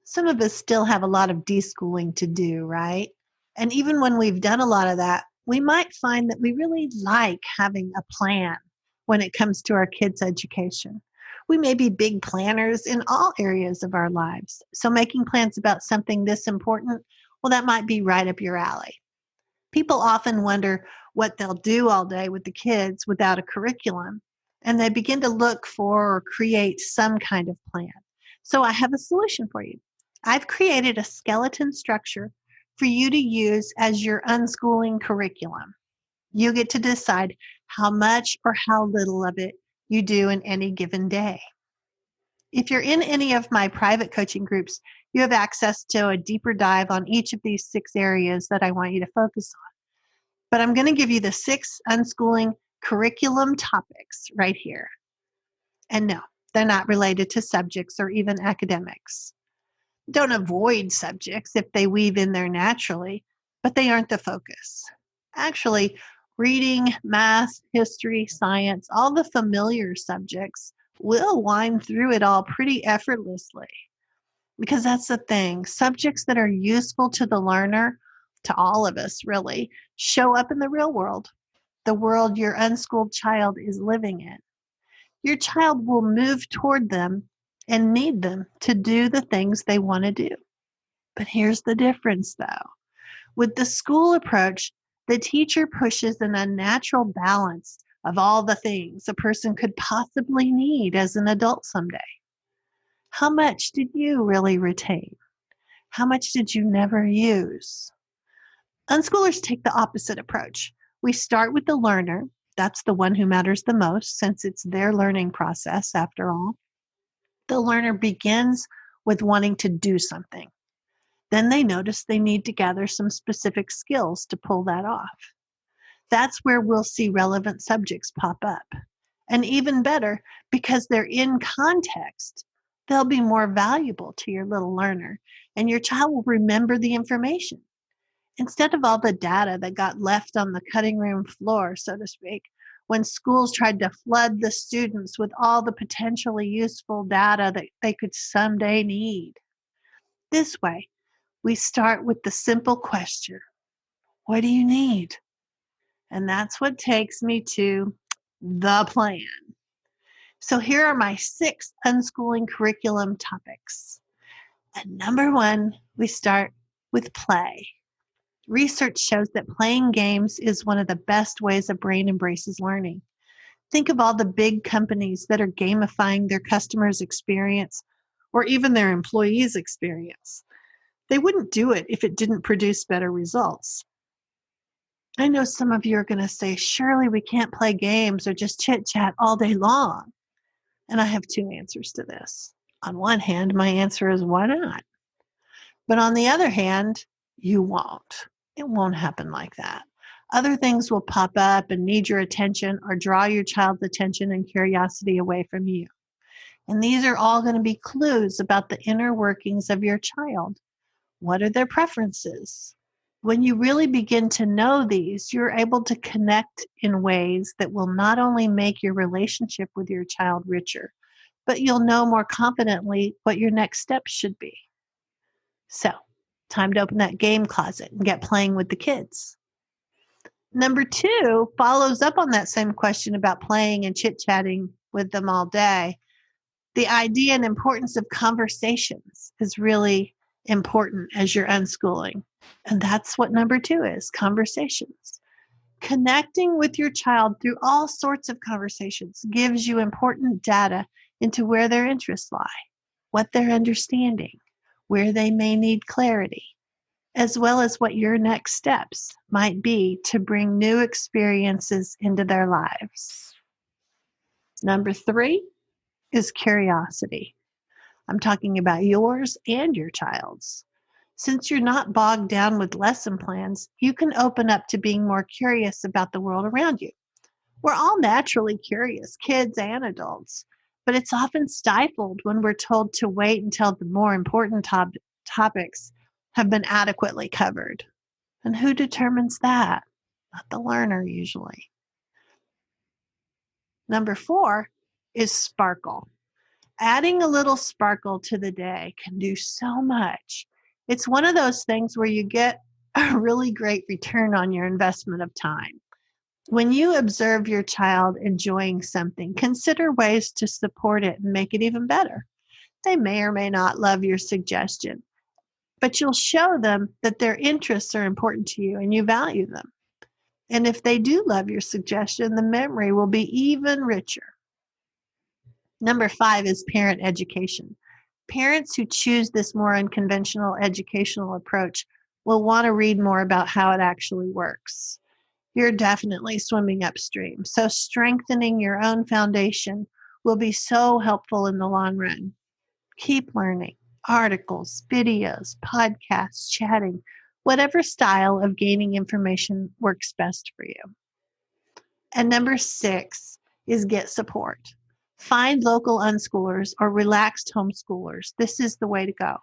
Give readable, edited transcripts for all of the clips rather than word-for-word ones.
Some of us still have a lot of deschooling to do, right? And even when we've done a lot of that, we might find that we really like having a plan when it comes to our kids' education. We may be big planners in all areas of our lives. So making plans about something this important, well, that might be right up your alley. People often wonder what they'll do all day with the kids without a curriculum, and they begin to look for or create some kind of plan. So I have a solution for you. I've created a skeleton structure for you to use as your unschooling curriculum. You get to decide how much or how little of it you do in any given day. If you're in any of my private coaching groups, you have access to a deeper dive on each of these 6 areas that I want you to focus on. But I'm going to give you the 6 unschooling curriculum topics right here. And no, they're not related to subjects or even academics. Don't avoid subjects if they weave in there naturally, but they aren't the focus. Actually, reading, math, history, science, all the familiar subjects will wind through it all pretty effortlessly. Because that's the thing, subjects that are useful to the learner, to all of us really, show up in the real world, the world your unschooled child is living in. Your child will move toward them and need them to do the things they want to do. But here's the difference though. With the school approach, the teacher pushes an unnatural balance of all the things a person could possibly need as an adult someday. How much did you really retain? How much did you never use? Unschoolers take the opposite approach. We start with the learner. That's the one who matters the most since it's their learning process after all. The learner begins with wanting to do something. Then they notice they need to gather some specific skills to pull that off. That's where we'll see relevant subjects pop up. And even better, because they're in context, they'll be more valuable to your little learner, and your child will remember the information. Instead of all the data that got left on the cutting room floor, so to speak, when schools tried to flood the students with all the potentially useful data that they could someday need. This way, we start with the simple question, what do you need? And that's what takes me to the plan. So here are my 6 unschooling curriculum topics. And number 1, we start with play. Research shows that playing games is one of the best ways a brain embraces learning. Think of all the big companies that are gamifying their customers' experience or even their employees' experience. They wouldn't do it if it didn't produce better results. I know some of you are going to say, surely we can't play games or just chit-chat all day long. And I have 2 answers to this. On one hand, my answer is why not? But on the other hand, you won't. It won't happen like that. Other things will pop up and need your attention or draw your child's attention and curiosity away from you. And these are all going to be clues about the inner workings of your child. What are their preferences? When you really begin to know these, you're able to connect in ways that will not only make your relationship with your child richer, but you'll know more confidently what your next steps should be. So, time to open that game closet and get playing with the kids. Number 2 follows up on that same question about playing and chit-chatting with them all day. The idea and importance of conversations is really important as you're unschooling. And that's what number 2 is, conversations. Connecting with your child through all sorts of conversations gives you important data into where their interests lie, what they're understanding, where they may need clarity, as well as what your next steps might be to bring new experiences into their lives. Number 3 is curiosity. I'm talking about yours and your child's. Since you're not bogged down with lesson plans, you can open up to being more curious about the world around you. We're all naturally curious, kids and adults, but it's often stifled when we're told to wait until the more important topics have been adequately covered. And who determines that? Not the learner, usually. Number 4 is sparkle. Adding a little sparkle to the day can do so much. It's one of those things where you get a really great return on your investment of time. When you observe your child enjoying something, consider ways to support it and make it even better. They may or may not love your suggestion, but you'll show them that their interests are important to you and you value them. And if they do love your suggestion, the memory will be even richer. Number 5 is parent education. Parents who choose this more unconventional educational approach will want to read more about how it actually works. You're definitely swimming upstream, so strengthening your own foundation will be so helpful in the long run. Keep learning. Articles, videos, podcasts, chatting, whatever style of gaining information works best for you. And number 6 is get support. Find local unschoolers or relaxed homeschoolers. This is the way to go.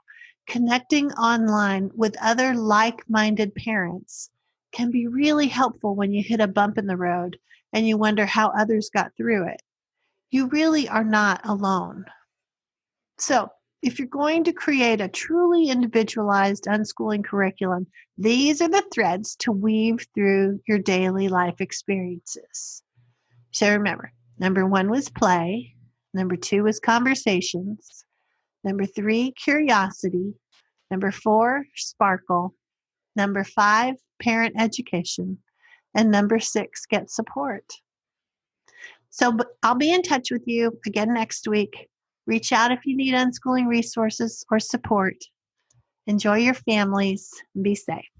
Connecting online with other like-minded parents can be really helpful when you hit a bump in the road and you wonder how others got through it. You really are not alone. So, if you're going to create a truly individualized unschooling curriculum, these are the threads to weave through your daily life experiences. So remember, number 1 was play. Number 2 was conversations. Number 3, curiosity. Number 4, sparkle. Number 5, parent education. And number 6, get support. So I'll be in touch with you again next week. Reach out if you need unschooling resources or support. Enjoy your families and be safe.